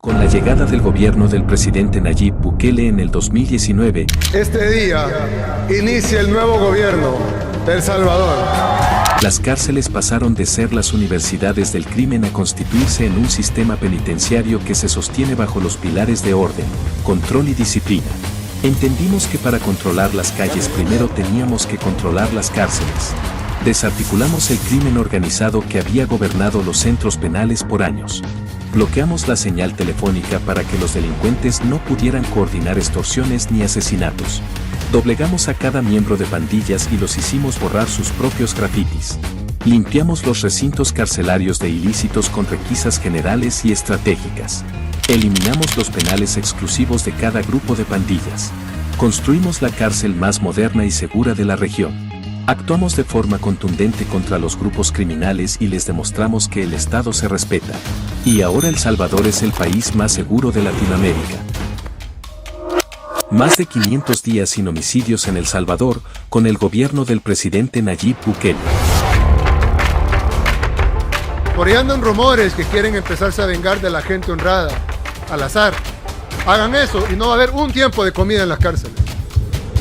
Con la llegada del gobierno del presidente Nayib Bukele en el 2019, este día inicia el nuevo gobierno de El Salvador. Las cárceles pasaron de ser las universidades del crimen a constituirse en un sistema penitenciario que se sostiene bajo los pilares de orden, control y disciplina. Entendimos que para controlar las calles primero teníamos que controlar las cárceles. Desarticulamos el crimen organizado que había gobernado los centros penales por años. Bloqueamos la señal telefónica para que los delincuentes no pudieran coordinar extorsiones ni asesinatos. Doblegamos a cada miembro de pandillas y los hicimos borrar sus propios grafitis. Limpiamos los recintos carcelarios de ilícitos con requisas generales y estratégicas. Eliminamos los penales exclusivos de cada grupo de pandillas. Construimos la cárcel más moderna y segura de la región. Actuamos de forma contundente contra los grupos criminales y les demostramos que el Estado se respeta. Y ahora El Salvador es el país más seguro de Latinoamérica. Más de 500 días sin homicidios en El Salvador, con el gobierno del presidente Nayib Bukele. Por ahí andan rumores que quieren empezarse a vengar de la gente honrada, al azar. Hagan eso y no va a haber un tiempo de comida en las cárceles.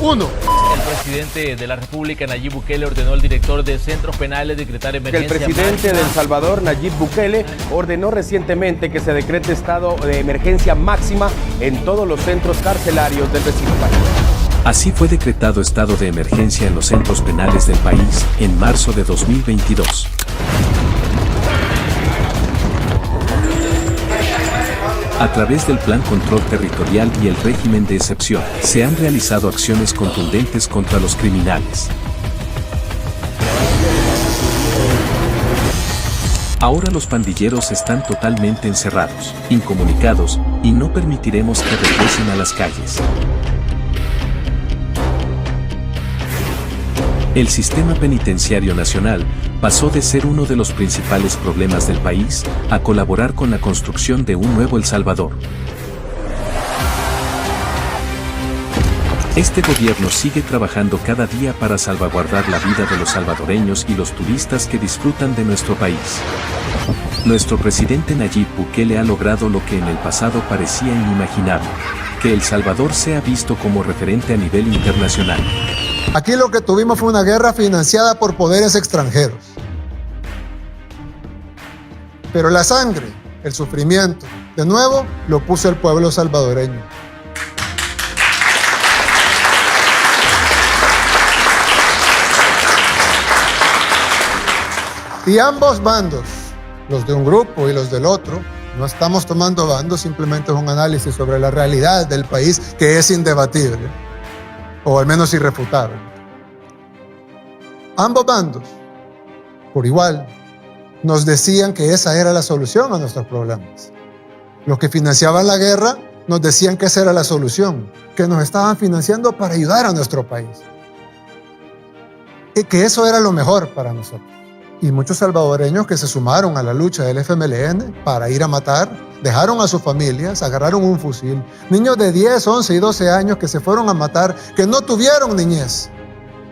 Uno. El presidente de la República, Nayib Bukele, ordenó al director de centros penales decretar emergencia. El presidente de El Salvador, Nayib Bukele, ordenó recientemente que se decrete estado de emergencia máxima en todos los centros carcelarios del vecino país. Así fue decretado estado de emergencia en los centros penales del país en marzo de 2022. A través del Plan Control Territorial y el régimen de excepción, se han realizado acciones contundentes contra los criminales. Ahora los pandilleros están totalmente encerrados, incomunicados, y no permitiremos que regresen a las calles. El sistema penitenciario nacional pasó de ser uno de los principales problemas del país a colaborar con la construcción de un nuevo El Salvador. Este gobierno sigue trabajando cada día para salvaguardar la vida de los salvadoreños y los turistas que disfrutan de nuestro país. Nuestro presidente Nayib Bukele ha logrado lo que en el pasado parecía inimaginable, que El Salvador sea visto como referente a nivel internacional. Aquí lo que tuvimos fue una guerra financiada por poderes extranjeros. Pero la sangre, el sufrimiento, de nuevo lo puso el pueblo salvadoreño. Y ambos bandos, los de un grupo y los del otro, no estamos tomando bandos, simplemente es un análisis sobre la realidad del país que es indebatible, o al menos irrefutable. Ambos bandos, por igual, nos decían que esa era la solución a nuestros problemas. Los que financiaban la guerra nos decían que esa era la solución, que nos estaban financiando para ayudar a nuestro país. Y que eso era lo mejor para nosotros. Y muchos salvadoreños que se sumaron a la lucha del FMLN para ir a matar, dejaron a sus familias, agarraron un fusil. Niños de 10, 11 y 12 años que se fueron a matar, que no tuvieron niñez.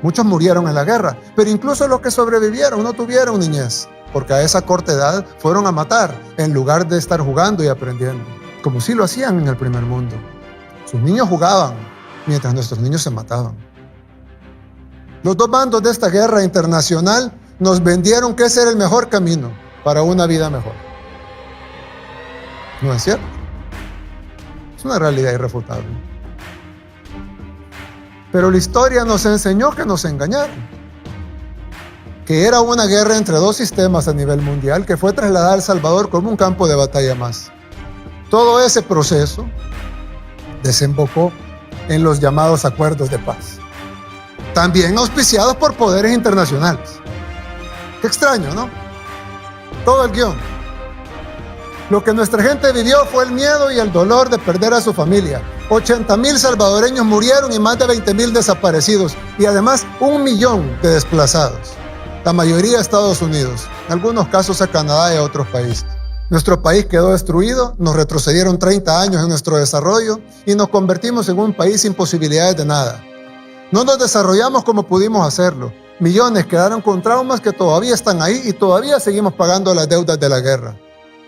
Muchos murieron en la guerra, pero incluso los que sobrevivieron no tuvieron niñez, porque a esa corta edad fueron a matar en lugar de estar jugando y aprendiendo, como sí lo hacían en el primer mundo. Sus niños jugaban, mientras nuestros niños se mataban. Los dos bandos de esta guerra internacional nos vendieron que ese era el mejor camino para una vida mejor. ¿No es cierto? Es una realidad irrefutable. Pero la historia nos enseñó que nos engañaron. Que era una guerra entre dos sistemas a nivel mundial que fue trasladada a El Salvador como un campo de batalla más. Todo ese proceso desembocó en los llamados acuerdos de paz. También auspiciados por poderes internacionales. Qué extraño, ¿no? Todo el guión. Lo que nuestra gente vivió fue el miedo y el dolor de perder a su familia. 80,000 salvadoreños murieron y más de 20,000 desaparecidos. Y además 1 millón de desplazados. La mayoría a Estados Unidos, en algunos casos a Canadá y a otros países. Nuestro país quedó destruido, nos retrocedieron 30 años en nuestro desarrollo y nos convertimos en un país sin posibilidades de nada. No nos desarrollamos como pudimos hacerlo. Millones quedaron con traumas que todavía están ahí y todavía seguimos pagando las deudas de la guerra.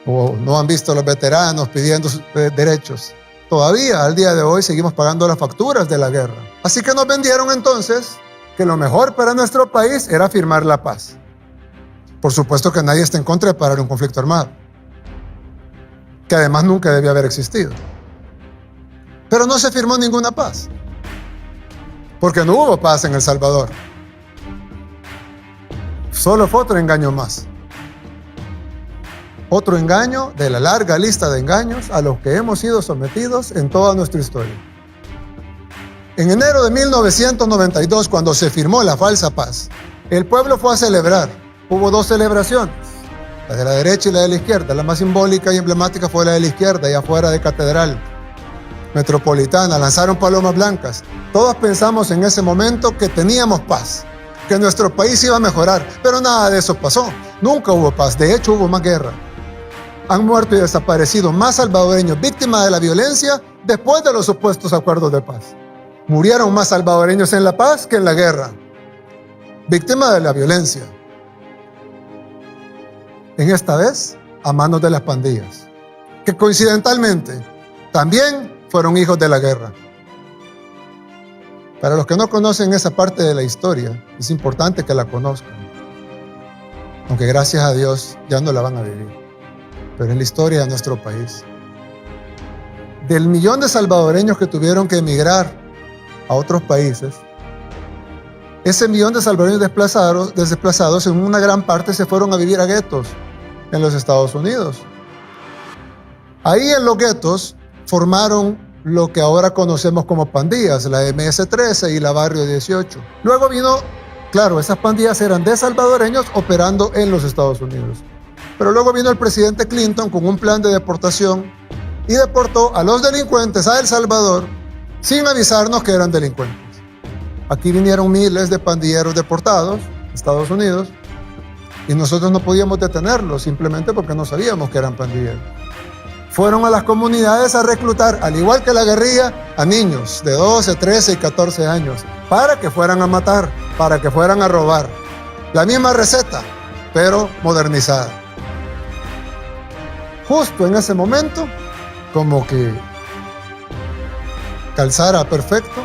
o no han visto a los veteranos pidiendo sus derechos. Todavía, al día de hoy, seguimos pagando las facturas de la guerra. Así que nos vendieron entonces que lo mejor para nuestro país era firmar la paz. Por supuesto que nadie está en contra de parar un conflicto armado, que además nunca debió haber existido. Pero no se firmó ninguna paz, porque no hubo paz en El Salvador. Solo fue otro engaño más. Otro engaño de la larga lista de engaños a los que hemos sido sometidos en toda nuestra historia. En enero de 1992, cuando se firmó la falsa paz, el pueblo fue a celebrar. Hubo dos celebraciones, la de la derecha y la de la izquierda. La más simbólica y emblemática fue la de la izquierda, allá afuera de Catedral Metropolitana. Lanzaron palomas blancas. Todos pensamos en ese momento que teníamos paz, que nuestro país iba a mejorar, pero nada de eso pasó. Nunca hubo paz, de hecho hubo más guerra. Han muerto y desaparecido más salvadoreños víctimas de la violencia después de los supuestos acuerdos de paz. Murieron más salvadoreños en la paz que en la guerra, víctimas de la violencia. En esta vez, a manos de las pandillas, que coincidentalmente también fueron hijos de la guerra. Para los que no conocen esa parte de la historia, es importante que la conozcan, aunque gracias a Dios ya no la van a vivir. Pero en la historia de nuestro país, del millón de salvadoreños que tuvieron que emigrar a otros países, ese millón de salvadoreños desplazados en una gran parte se fueron a vivir a guetos en los Estados Unidos. Ahí en los guetos formaron lo que ahora conocemos como pandillas, la MS-13 y la Barrio 18. Luego vino, claro, esas pandillas eran de salvadoreños operando en los Estados Unidos. Pero luego vino el presidente Clinton con un plan de deportación y deportó a los delincuentes a El Salvador sin avisarnos que eran delincuentes. Aquí vinieron miles de pandilleros deportados a Estados Unidos y nosotros no podíamos detenerlos simplemente porque no sabíamos que eran pandilleros. Fueron a las comunidades a reclutar, al igual que la guerrilla, a niños de 12, 13 y 14 años para que fueran a matar, para que fueran a robar. La misma receta, pero modernizada. Justo en ese momento, como que calzara perfecto,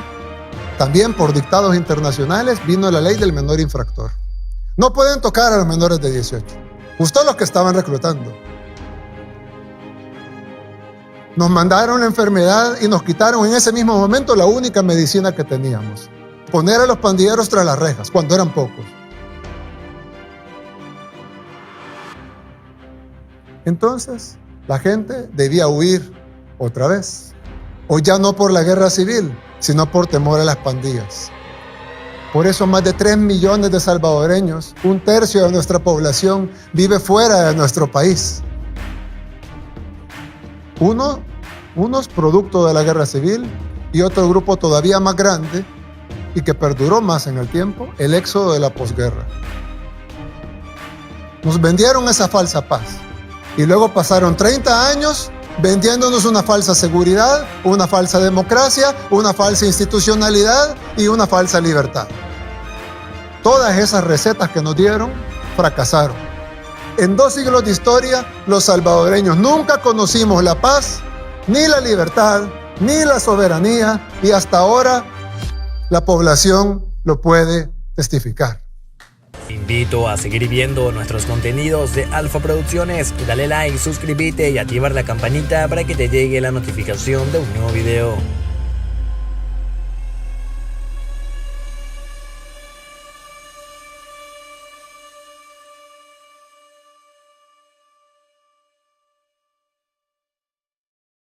también por dictados internacionales vino la ley del menor infractor. No pueden tocar a los menores de 18, justo los que estaban reclutando. Nos mandaron la enfermedad y nos quitaron en ese mismo momento la única medicina que teníamos: poner a los pandilleros tras las rejas, cuando eran pocos. Entonces, la gente debía huir otra vez. Hoy ya no por la guerra civil, sino por temor a las pandillas. Por eso más de 3 millones de salvadoreños, un tercio de nuestra población, vive fuera de nuestro país. Unos producto de la guerra civil y otro grupo todavía más grande y que perduró más en el tiempo, el éxodo de la posguerra. Nos vendieron esa falsa paz. Y luego pasaron 30 años vendiéndonos una falsa seguridad, una falsa democracia, una falsa institucionalidad y una falsa libertad. Todas esas recetas que nos dieron fracasaron. En 2 siglos de historia, los salvadoreños nunca conocimos la paz, ni la libertad, ni la soberanía, y hasta ahora la población lo puede testificar. Te invito a seguir viendo nuestros contenidos de Alfa Producciones. Dale like, suscríbete y activar la campanita para que te llegue la notificación de un nuevo video.